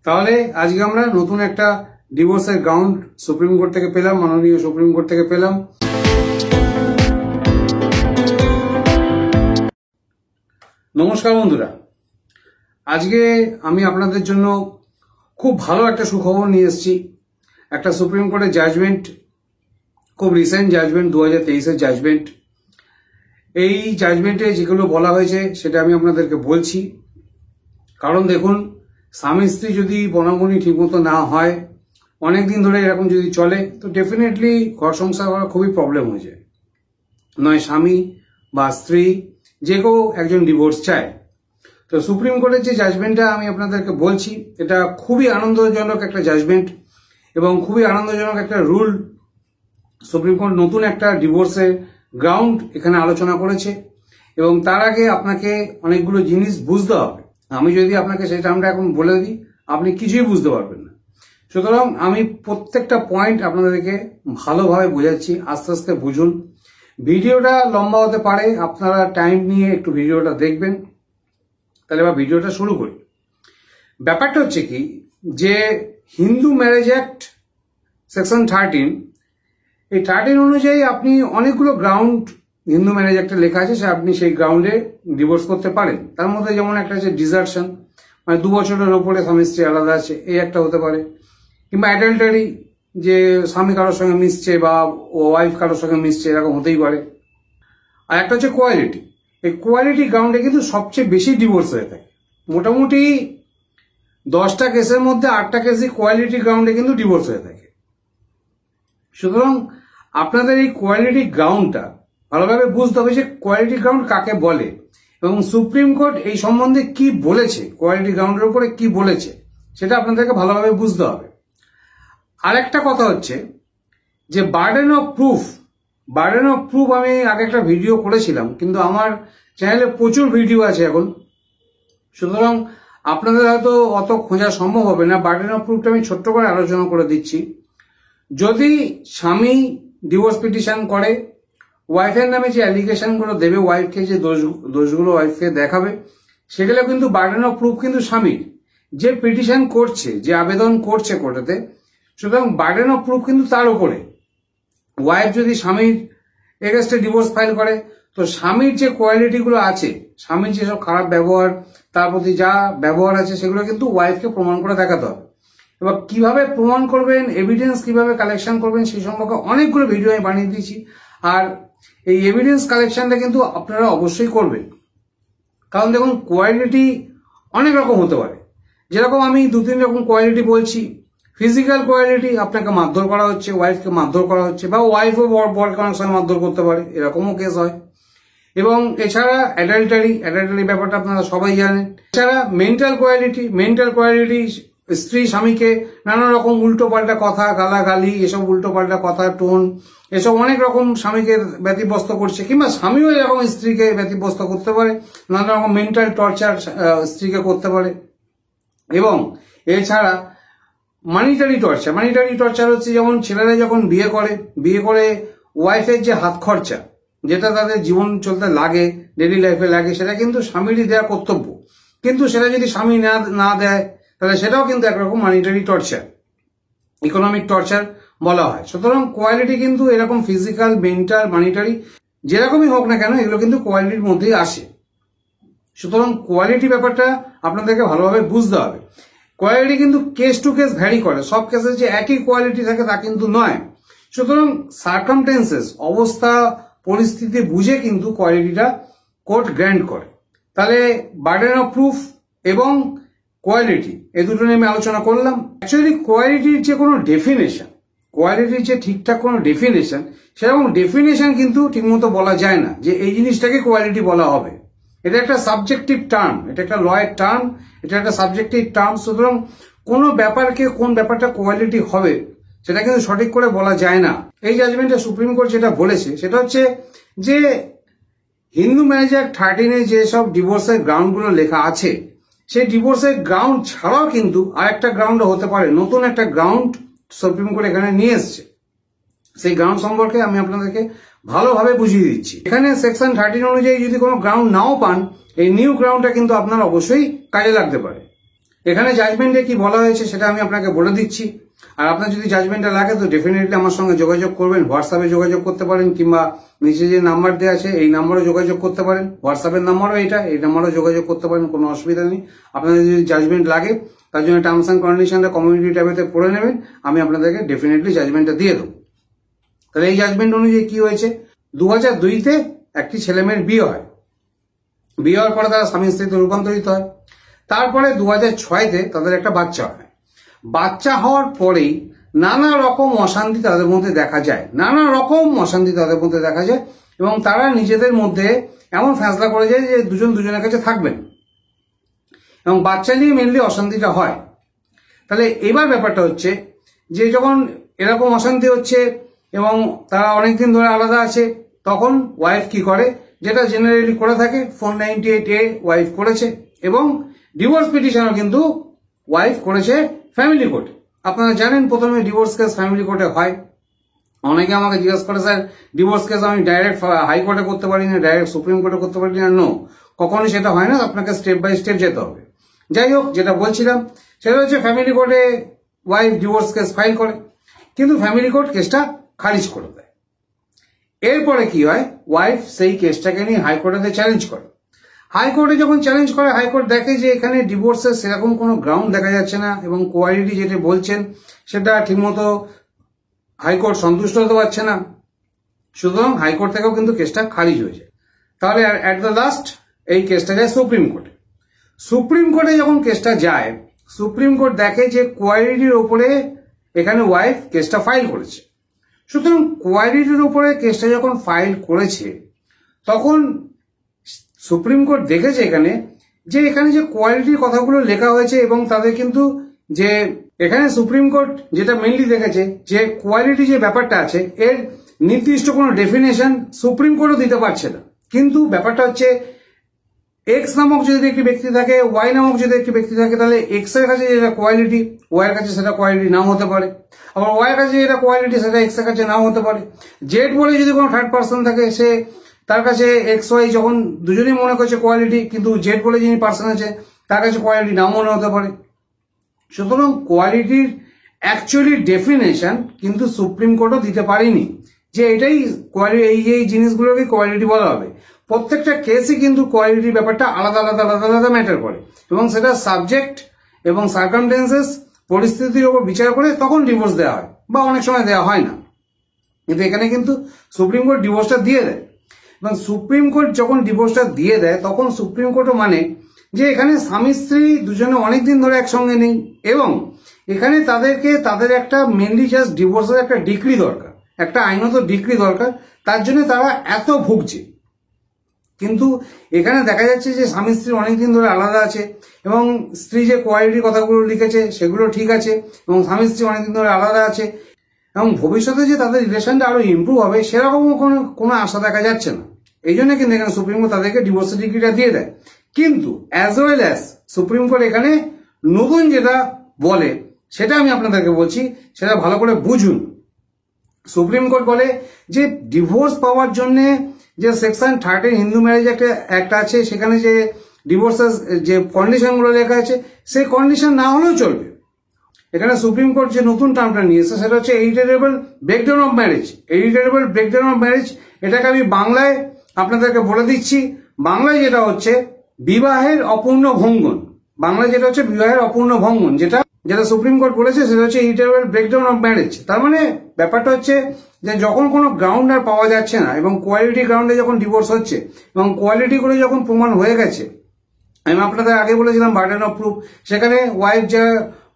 তাহলে আজকে আমরা নতুন একটা ডিভোর্সের গ্রাউন্ড সুপ্রিম কোর্ট থেকে পেলাম, মাননীয় সুপ্রিম কোর্ট থেকে পেলাম। নমস্কার বন্ধুরা, আজকে আমি আপনাদের জন্য খুব ভালো একটা সুখবর নিয়ে এসেছি। একটা সুপ্রিম কোর্টের জাজমেন্ট, খুব রিসেন্ট জাজমেন্ট, 2023-এর জাজমেন্ট। এই জাজমেন্টে যেগুলো বলা হয়েছে সেটা আমি আপনাদেরকে বলছি। কারণ দেখুন, স্বামী স্ত্রী যদি বনাবনি ঠিকমতো না হয়, অনেকদিন ধরে এরকম যদি চলে, তো ডেফিনেটলি ঘর সংসার করা খুবই প্রবলেম হয়ে যায়। নয় স্বামী বা স্ত্রী যে কেউ একজন ডিভোর্স চায়। তো সুপ্রিম কোর্টের যে জাজমেন্টটা আমি আপনাদেরকে বলছি, এটা খুবই আনন্দজনক একটা জাজমেন্ট এবং খুবই আনন্দজনক একটা রুল। সুপ্রিম কোর্ট নতুন একটা ডিভোর্সের গ্রাউন্ড এখানে আলোচনা করেছে এবং তার আগে আপনাকে অনেকগুলো জিনিস বুঝতে হবে। আমি যদি আপনাকে সেটা আমরা এখন বলে দিই, আপনি কিছুই বুঝতে পারবেন না। সুতরাং আমি প্রত্যেকটা পয়েন্ট আপনাদেরকে ভালোভাবে বোঝাচ্ছি, আস্তে আস্তে বুঝুন। ভিডিওটা লম্বা হতে পারে, আপনারা টাইম নিয়ে একটু ভিডিওটা দেখবেন। তাহলে এবার ভিডিওটা শুরু করি। ব্যাপারটা হচ্ছে কি, যে হিন্দু ম্যারেজ অ্যাক্ট সেকশন 13, এই 13 অনুযায়ী আপনি অনেকগুলো গ্রাউন্ড হিন্দু ম্যারেজ অ্যাক্টে লেখা আছে, সে আপনি সেই গ্রাউন্ডে ডিভোর্স করতে পারেন। তার মধ্যে যেমন একটা আছে ডিজার্শন, মানে 2 বছরের ওপরে স্বামী স্ত্রী আলাদা আছে, এই একটা হতে পারে। কিংবা অ্যাডাল্টারি, যে স্বামী কারোর সঙ্গে মিশছে বা ওয়াইফ কারোর সঙ্গে মিশছে, এরকম হতেই পারে। আর একটা হচ্ছে কোয়ালিটি। এই কোয়ালিটি গ্রাউন্ডে কিন্তু সবচেয়ে বেশি ডিভোর্স হয়ে থাকে। মোটামুটি 10টা কেসের মধ্যে 8টা কেসই কোয়ালিটি গ্রাউন্ডে কিন্তু ডিভোর্স হয়ে থাকে। সুতরাং আপনাদের এই কোয়ালিটি গ্রাউন্ডটা ভালোভাবে বুঝতে হবে যে কোয়ালিটি গ্রাউন্ড কাকে বলে এবং সুপ্রিম কোর্ট এই সম্বন্ধে কি বলেছে, কোয়ালিটি গ্রাউন্ডের উপরে কি বলেছে, সেটা আপনাদেরকে ভালোভাবে বুঝতে হবে। আরেকটা কথা হচ্ছে যে বার্ডেন অফ প্রুফ আমি আগে একটা ভিডিও করেছিলাম, কিন্তু আমার চ্যানেলে প্রচুর ভিডিও আছে এখন, সুতরাং আপনাদের হয়তো অত খোঁজা সম্ভব হবে না। বার্ডেন অফ প্রুফটা আমি ছোট্ট করে আলোচনা করে দিচ্ছি। যদি স্বামী ডিভোর্স পিটিশন করে, ওয়াইফের নামে যে অ্যালিগেশনগুলো দেবে, ওয়াইফকে যে দোষগুলো ওয়াইফকে দেখাবে, সেগুলো কিন্তু বার্ডেন অফ প্রুফ কিন্তু স্বামীর, যে পিটিশন করছে, যে আবেদন করছে কোর্টেতে। সুতরাং বার্ডেন অফ প্রুফ কিন্তু তার উপরে। ওয়াইফ যদি স্বামীর এগেনস্টে ডিভোর্স ফাইল করে, তো স্বামীর যে কোয়ালিটিগুলো আছে, স্বামীর যেসব খারাপ ব্যবহার, তার প্রতি যা ব্যবহার আছে, সেগুলো কিন্তু ওয়াইফকে প্রমাণ করে দেখাতে হবে। এবার কিভাবে প্রমাণ করবেন, এভিডেন্স কিভাবে কালেকশন করবেন, সেই সম্পর্কে অনেকগুলো ভিডিও আমি বানিয়ে দিয়েছি। আর এই এভিডেন্স কালেকশনটা কিন্তু আপনারা অবশ্যই করবেন। কারণ দেখুন, কোয়ালিটি অনেক রকম হতে পারে। যেরকম আমি 2-3 রকম কোয়ালিটি বলছি। ফিজিক্যাল কোয়ালিটি, আপনাকে মারধর করা হচ্ছে, ওয়াইফকে মারধর করা হচ্ছে, বা ওয়াইফও বরকে অনেক সময় মারধর করতে পারে, এরকমও কেস হয়। এবং এছাড়া অ্যাডাল্টারি ব্যাপারটা আপনারা সবাই জানেন। এছাড়া মেন্টাল কোয়ালিটি, স্ত্রী স্বামীকে নানা রকম উল্টো পাল্টা কথা, গালাগালি, এসব উল্টো পাল্টা কথা, টোন, এসব অনেক রকম স্বামীকে ব্যতিব্যস্ত করছে, কিংবা স্বামীও এরকম স্ত্রীকে ব্যতিব্যস্ত করতে পারে, নানা রকম মেন্টাল টর্চার স্ত্রীকে করতে পারে। এবং এছাড়া মানিটারি টর্চার হচ্ছে, যেমন ছেলেরা যখন বিয়ে করে ওয়াইফের যে হাত খরচা, যেটা তাদের জীবন চলতে লাগে, ডেইলি লাইফে লাগে, সেটা কিন্তু স্বামীরই দেওয়া কর্তব্য। কিন্তু সেটা যদি স্বামী না দেয়, তাহলে সেটাও কিন্তু একরকম মানিটারি টর্চার, ইকোনমিক টর্চার বলা হয়। সুতরাং কোয়ালিটি কিন্তু এরকম ফিজিক্যাল, মেন্টাল, মানিটারি, যেরকমই হোক না কেন, এগুলো কিন্তু কোয়ালিটির মধ্যেই আসে। সুতরাং কোয়ালিটি ব্যাপারটা আপনাদেরকে ভালোভাবে বুঝতে হবে। কোয়ালিটি কিন্তু কেস টু কেস ভ্যারি করে, সব কেসে যে একই কোয়ালিটি থাকে তা কিন্তু নয়। সুতরাং সার্কামটেন্সেস, অবস্থা পরিস্থিতি বুঝে কিন্তু কোয়ালিটিটা কোর্ট গ্র্যান্ট করে। তাহলে বার্ডেন অফ প্রুফ এবং কোয়ালিটি, এই দুটো নিয়ে আমি আলোচনা করলাম। অ্যাকচুয়ালি কোয়ালিটির যে কোনো ডেফিনেশন, কোয়ালিটির যে ঠিকঠাক কোনো ডেফিনেশন, সেরকম ডেফিনেশন কিন্তু ঠিকমতো বলা যায় না যে এই জিনিসটাকে কোয়ালিটি বলা হবে। এটা একটা সাবজেক্টিভ টার্ম, এটা একটা লয়ের টার্ম, এটা একটা সাবজেক্টিভ টার্ম। সুতরাং কোনো ব্যাপারকে কোন ব্যাপারটা কোয়ালিটি হবে, সেটা কিন্তু সঠিক করে বলা যায় না। এই জাজমেন্টে সুপ্রিম কোর্ট যেটা বলেছে, সেটা হচ্ছে যে হিন্দু ম্যারেজ অ্যাক্ট 13-এ যেসব ডিভোর্সের গ্রাউন্ডগুলো লেখা আছে, সেই ডিভোর্সের গ্রাউন্ড ছাড়াও কিন্তু আরেকটা গ্রাউন্ড হতে পারে। নতুন একটা গ্রাউন্ড সুপ্রিম কোর্ট এখানে নিয়ে এসছে। সেই গ্রাউন্ড সম্পর্কে আমি আপনাদেরকে ভালোভাবে বুঝিয়ে দিচ্ছি। এখানে সেকশন 13 অনুযায়ী যদি কোনো গ্রাউন্ড নাও পান, এই নিউ গ্রাউন্ডটা কিন্তু আপনার অবশ্যই কাজে লাগতে পারে। এখানে জাজমেন্টে কি বলা হয়েছে সেটা আমি আপনাকে বলে দিচ্ছি। আর আপনার যদি জাজমেন্টটা লাগে তো ডেফিনেটলি আমার সঙ্গে যোগাযোগ করবেন, হোয়াটসঅ্যাপে যোগাযোগ করতে পারেন, কিংবা নিচে যে নাম্বার দেওয়া আছে এই নাম্বারও যোগাযোগ করতে পারেন। হোয়াটসঅ্যাপের নাম্বারও এই নাম্বারও যোগাযোগ করতে পারেন, কোনো অসুবিধা নেই। আপনাদের যদি জাজমেন্ট লাগে তার জন্য টার্মস অ্যান্ড কন্ডিশনটা কমিউনিটি ট্যাবেতে পড়ে নেবেন, আমি আপনাদেরকে ডেফিনেটলি জাজমেন্টটা দিয়ে দেবো। তাহলে এই জাজমেন্ট অনুযায়ী কি হয়েছে, 2002-তে একটি ছেলেমেয়ের বিয়ে হয়, বিয়ে হওয়ার পরে তারা স্বামী স্ত্রীতে রূপান্তরিত হয়। তারপরে 2006-তে তাদের একটা বাচ্চা হয়। বাচ্চা হওয়ার পরেই নানা রকম অশান্তি তাদের মধ্যে দেখা যায়, এবং তারা নিজেদের মধ্যে এমন ফেসলা করে যায় যে দুজন দুজনের কাছে থাকবেন, এবং বাচ্চা নিয়ে মেনলি অশান্তিটা হয়। তাহলে এবার ব্যাপারটা হচ্ছে যে যখন এরকম অশান্তি হচ্ছে এবং তারা অনেকদিন ধরে আলাদা আছে, তখন ওয়াইফ কি করে, যেটা জেনারেলি করে থাকে 498A ওয়াইফ করেছে, এবং ডিভোর্স পিটিশনও কিন্তু ওয়াইফ করেছে ফ্যামিলি কোর্টে। আপনারা জানেন প্রথমে ডিভোর্স কেস ফ্যামিলি কোর্টে হয়। অনেকে আমাকে জিজ্ঞাসা করে, স্যার ডিভোর্স কেস আমি ডাইরেক্ট হাইকোর্টে করতে পারি না, ডাইরেক্ট সুপ্রিম কোর্টে করতে পারি না। নো, কখনোই সেটা হয় না, আপনাকে স্টেপ বাই স্টেপ যেতে হবে। যাই হোক, যেটা বলছিলাম সেটা হচ্ছে ফ্যামিলি কোর্টে ওয়াইফ ডিভোর্স কেস ফাইল করে, কিন্তু ফ্যামিলি কোর্ট কেসটা খারিজ করে দেয়। এরপরে কি হয়, ওয়াইফ সেই কেসটাকে নিয়ে হাইকোর্টে চ্যালেঞ্জ করে। হাইকোর্টে যখন চ্যালেঞ্জ করে, হাইকোর্ট দেখে যে এখানে ডিভোর্সের সেরকম কোনো গ্রাউন্ড দেখা যাচ্ছে না, এবং কোয়ালিটি যেটা বলছেন সেটা ঠিকমতো হাইকোর্ট সন্তুষ্ট হতে পারছে না, সুতরাং হাইকোর্ট থেকেও কিন্তু কেসটা খারিজ হয়ে যায়। তাহলে অ্যাট দ্য লাস্ট এই কেসটা যায় সুপ্রিম কোর্টে। সুপ্রিম কোর্টে যখন কেসটা যায়, সুপ্রিম কোর্ট দেখে যে কোয়ালিটির ওপরে এখানে ওয়াইফ কেসটা ফাইল করেছে। সুতরাং কোয়ালিটির উপরে কেসটা যখন ফাইল করেছে, তখন সুপ্রিম কোর্ট দেখেছে এখানে যে কোয়ালিটির কথাগুলো লেখা হয়েছে, এবং তাদের কিন্তু যে এখানে সুপ্রিম কোর্ট যেটা মেইনলি দেখেছে যে কোয়ালিটি যে ব্যাপারটা আছে এর নির্দিষ্ট কোনো ডেফিনেশন সুপ্রিম কোর্টও দিতে পারছে না। কিন্তু ব্যাপারটা হচ্ছে এক্স নামক যদি একটি ব্যক্তি থাকে, ওয়াই নামক যদি একটি ব্যক্তি থাকে, তাহলে এক্স এর কাছে যেটা কোয়ালিটি ওয়াই এর কাছে সেটা কোয়ালিটি নাও হতে পারে, আবার ওয়াই এর কাছে যেটা কোয়ালিটি সেটা এক্স এর কাছে নাও হতে পারে। জেড বলে যদি কোনো থার্ড পার্সন থাকে, সে তার কাছে এক্স ওয়াই যখন দুজনেই মনে করছে কোয়ালিটি, কিন্তু জেড বলে যিনি পার্সন আছে তার কাছে কোয়ালিটি নাও মনে হতে পারে। সুতরাং কোয়ালিটির অ্যাকচুয়ালি ডেফিনেশন কিন্তু সুপ্রিম কোর্টও দিতে পারেনি যে এটাই কোয়ালিটি, এই জিনিসগুলোকে কোয়ালিটি বলা হবে। প্রত্যেকটা কেসই কিন্তু কোয়ালিটির ব্যাপারটা আলাদা আলাদা আলাদা আলাদা ম্যাটার করে, এবং সেটা সাবজেক্ট এবং সার্কামস্টেন্সেস পরিস্থিতির উপর বিচার করে তখন ডিভোর্স দেওয়া হয়, বা অনেক সময় দেওয়া হয় না। কিন্তু এখানে কিন্তু সুপ্রিম কোর্ট ডিভোর্সটা দিয়ে দেয়, এবং সুপ্রিম কোর্ট যখন ডিভোর্সটা দিয়ে দেয় তখন সুপ্রিম কোর্টও মানে যে এখানে স্বামী স্ত্রী দুজনে অনেকদিন ধরে একসঙ্গে নেই, এবং এখানে তাদের একটা মেনলি জাস্ট ডিভোর্সের একটা ডিক্রি দরকার, একটা আইনত ডিক্রি দরকার, তার জন্য তারা এত ভুগছে। কিন্তু এখানে দেখা যাচ্ছে যে স্বামী স্ত্রী অনেকদিন ধরে আলাদা আছে, এবং স্ত্রী যে কোয়ালিটির কথাগুলো লিখেছে সেগুলো ঠিক আছে, এবং স্বামী স্ত্রী অনেকদিন ধরে আলাদা আছে, এবং ভবিষ্যতে যে তাদের রিলেশনটা আরো ইমপ্রুভ হবে সেরকমও কোনো আশা দেখা যাচ্ছে না। এই জন্য কিন্তু এখানে সুপ্রিম কোর্ট তাদেরকে ডিভোর্সের ডিগ্রিটা দিয়ে দেয়। কিন্তু as well as supreme court এখানে নতুন যেটা বলে সেটা আমি আপনাদেরকে বলছি, সেটা ভালো করে বুঝুন। সুপ্রিম কোর্ট বলে যে ডিভোর্স পাওয়ার জন্য যে সেকশন 13 হিন্দু ম্যারেজ একটা আছে, সেখানে যে ডিভোর্সের যে কন্ডিশনগুলো লেখা আছে সেই কন্ডিশন না হলেও চলবে। এখানে সুপ্রিম কোর্ট যে নতুন টার্মটা নিয়েছে সেটা হচ্ছে irretrievable breakdown of marriage. Irretrievable breakdown of marriage এটাকে আমি বাংলায় আপনাদেরকে বলে দিচ্ছি। বাংলায় যেটা হচ্ছে বিবাহের অপূর্ণ ভঙ্গন, যেটা সুপ্রিম কোর্ট বলেছে সেটা হচ্ছে এরিটেবল ব্রেকডাউন অফ ম্যারেজ। তার মানে ব্যাপারটা হচ্ছে যে যখন কোনো গ্রাউন্ড আর পাওয়া যাচ্ছে না, এবং কোয়ালিটি গ্রাউন্ডে যখন ডিভোর্স হচ্ছে, এবং কোয়ালিটি করে যখন প্রমাণ হয়ে গেছে, আমি আপনাদের আগে বলেছিলাম বার্ডেন অফ প্রুফ, সেখানে ওয়াইফ যা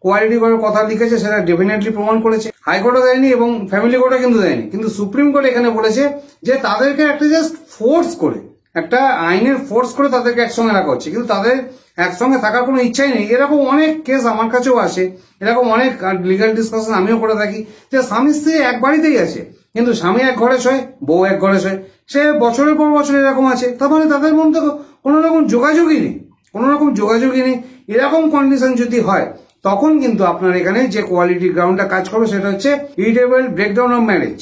কোয়ালিটি করে কথা লিখেছে সেটা ডেফিনেটলি প্রমাণ করেছে। হাইকোর্টও দেয়নি এবং ফ্যামিলি কোর্টও কিন্তু দেয়নি, কিন্তু সুপ্রিম কোর্ট এখানে বলেছে যে তাদেরকে একটা জাস্ট ফোর্স করে, একটা আইনের ফোর্স করে তাদেরকে একসঙ্গে রাখা হচ্ছে, কিন্তু তাদের একসঙ্গে থাকার কোনো ইচ্ছাই নেই। এরকম অনেক কেস আমার কাছেও আসে, এরকম অনেক লিগাল ডিসকাশন আমিও করে থাকি, যে স্বামী স্ত্রী এক বাড়িতেই আছে, কিন্তু স্বামী এক ঘরে শোয়, বউ এক ঘরে শোয়, সে বছরের পর বছর এরকম আছে। তার মানে তাদের মধ্যে কোনো রকম যোগাযোগই নেই। এরকম কন্ডিশন যদি হয় তখন কিন্তু আপনার এখানে যে কোয়ালিটি গ্রাউন্ডটা কাজ করবে সেটা হচ্ছে ইরিটেবল ব্রেকডাউন অফ ম্যারেজ,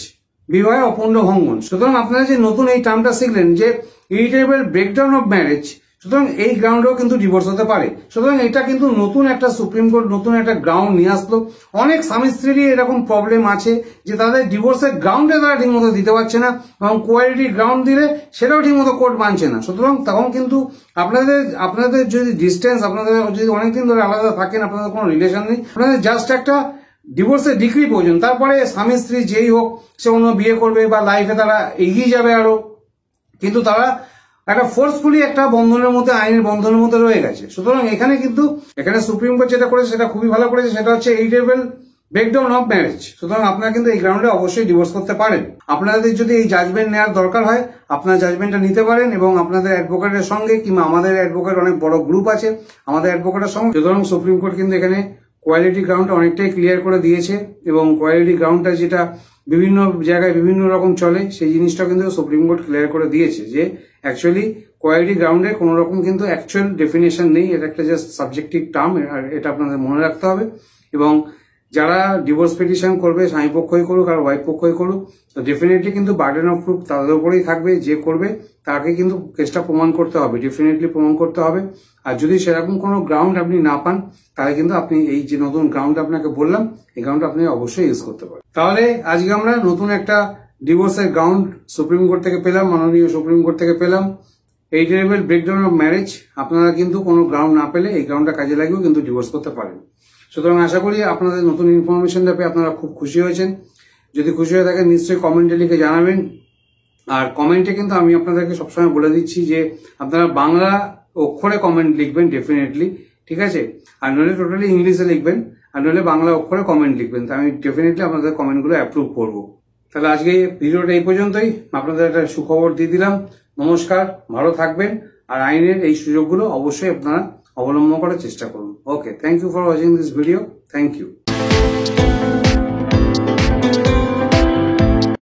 বিবাহের অপূর্ণ ভঙ্গন। সুতরাং আপনারা যে নতুন এই টার্মটা শিখলেন যে ইরিটেবল ব্রেকডাউন অফ ম্যারেজ, সুতরাং এই গ্রাউন্ডেও কিন্তু ডিভোর্স হতে পারে। সুতরাং এটা কিন্তু নতুন একটা সুপ্রিম কোর্ট নতুন একটা গ্রাউন্ড নিয়ে আসলো। অনেক স্বামী স্ত্রীরই এরকম প্রবলেম আছে যে তাদের ডিভোর্সের গ্রাউন্ডে তারা ঠিকমতো দিতে পারছে না, এবং কোয়ালিটি গ্রাউন্ড দিলে সেটাও ঠিকমতো কোর্ট মানছে না। সুতরাং তখন কিন্তু আপনাদের যদি ডিস্টেন্স, আপনাদের যদি অনেকদিন ধরে আলাদা থাকেন, আপনাদের কোনো রিলেশন নেই, আপনাদের জাস্ট একটা ডিভোর্সের ডিগ্রি প্রয়োজন। তারপরে স্বামী স্ত্রী যেই হোক সে অন্য বিয়ে করবে বা লাইফে তারা এগিয়ে যাবে আরো, কিন্তু তারা একটা ফোর্সফুলি একটা বন্ধনের মধ্যে, আইনের বন্ধনের মধ্যে রয়ে গেছে। সুতরাং এখানে সুপ্রিম কোর্ট যেটা করেছে সেটা খুবই ভালো করেছে, সেটা হচ্ছে এই লেভেল ব্রেকডাউন অফ ম্যারেজ। সুতরাং আপনারা কিন্তু এই গ্রাউন্ডে অবশ্যই ডিভোর্স করতে পারেন। আপনাদের যদি এই জাজমেন্ট নেওয়ার দরকার হয়, আপনারা জাজমেন্টটা নিতে পারেন এবং আপনাদের অ্যাডভোকেটের সঙ্গে, কিংবা আমাদের অ্যাডভোকেট অনেক বড় গ্রুপ আছে আমাদের অ্যাডভোকেটের সঙ্গে। সুতরাং সুপ্রিম কোর্ট কিন্তু এখানে কোয়ালিটি গ্রাউন্ডটা অনেকটাই ক্লিয়ার করে দিয়েছে, এবং কোয়ালিটি গ্রাউন্ডটা যেটা বিভিন্ন জায়গায় বিভিন্ন রকম চলে সেই জিনিসটা কিন্তু সুপ্রিম কোর্ট ক্লিয়ার করে দিয়েছে যে অ্যাকচুয়ালি কোয়ালিটি গ্রাউন্ডে কোনো রকম কিন্তু অ্যাকচুয়াল ডেফিনেশন নেই, এটা একটা জাস্ট সাবজেক্টিভ টার্ম, আর এটা আপনাদের মনে রাখতে হবে। এবং যারা ডিভোর্স পিটিশন করবে, স্বামী পক্ষই করুক আর ওয়াইফ পক্ষই করুক, তো ডেফিনেটলি কিন্তু বার্ডেন অফ প্রুফ তাদের উপরেই থাকবে। যে করবে তাকে কিন্তু কেসটা প্রমাণ করতে হবে, ডেফিনেটলি প্রমাণ করতে হবে। আর যদি সেরকম কোনো গ্রাউন্ড আপনি না পান, তাহলে কিন্তু আপনি এই যে নতুন গ্রাউন্ড আপনাকে বললাম, এই গ্রাউন্ড আপনি অবশ্যই ইউজ করতে পারেন। তাহলে আজকে আমরা নতুন একটা ডিভোর্সের গ্রাউন্ড সুপ্রিম কোর্ট থেকে পেলাম, মাননীয় সুপ্রিম কোর্ট থেকে পেলাম। এই লেভেল ব্রেকডাউন অফ ম্যারেজ, আপনারা কিন্তু কোনো গ্রাউন্ড না পেলে এই গ্রাউন্ডটা কাজে লাগিয়েও কিন্তু ডিভোর্স করতে পারেন। সুতরাং আশা করি আপনাদের নতুন ইনফরমেশনটা পেয়ে আপনারা খুব খুশি হয়েছেন। যদি খুশি হয়ে থাকেন নিশ্চয়ই কমেন্টে লিখে জানাবেন। আর কমেন্টে কিন্তু আমি আপনাদেরকে সবসময় বলে দিচ্ছি যে আপনারা বাংলা অক্ষরে কমেন্ট লিখবেন ডেফিনেটলি, ঠিক আছে? আর নইলে টোটালি ইংলিশে লিখবেন, আর নইলে বাংলা অক্ষরে কমেন্ট লিখবেন, তা আমি ডেফিনেটলি আপনাদের কমেন্টগুলো অ্যাপ্রুভ করবো। তাহলে আজকে ভিডিওটা এই পর্যন্তই, আপনাদের একটা সুখবর দিয়ে দিলাম। নমস্কার, ভালো থাকবেন, আর আইনের এই সুযোগগুলো অবশ্যই আপনারা অবলম্বন করার চেষ্টা করুন। Okay, thank you for watching this video. Thank you.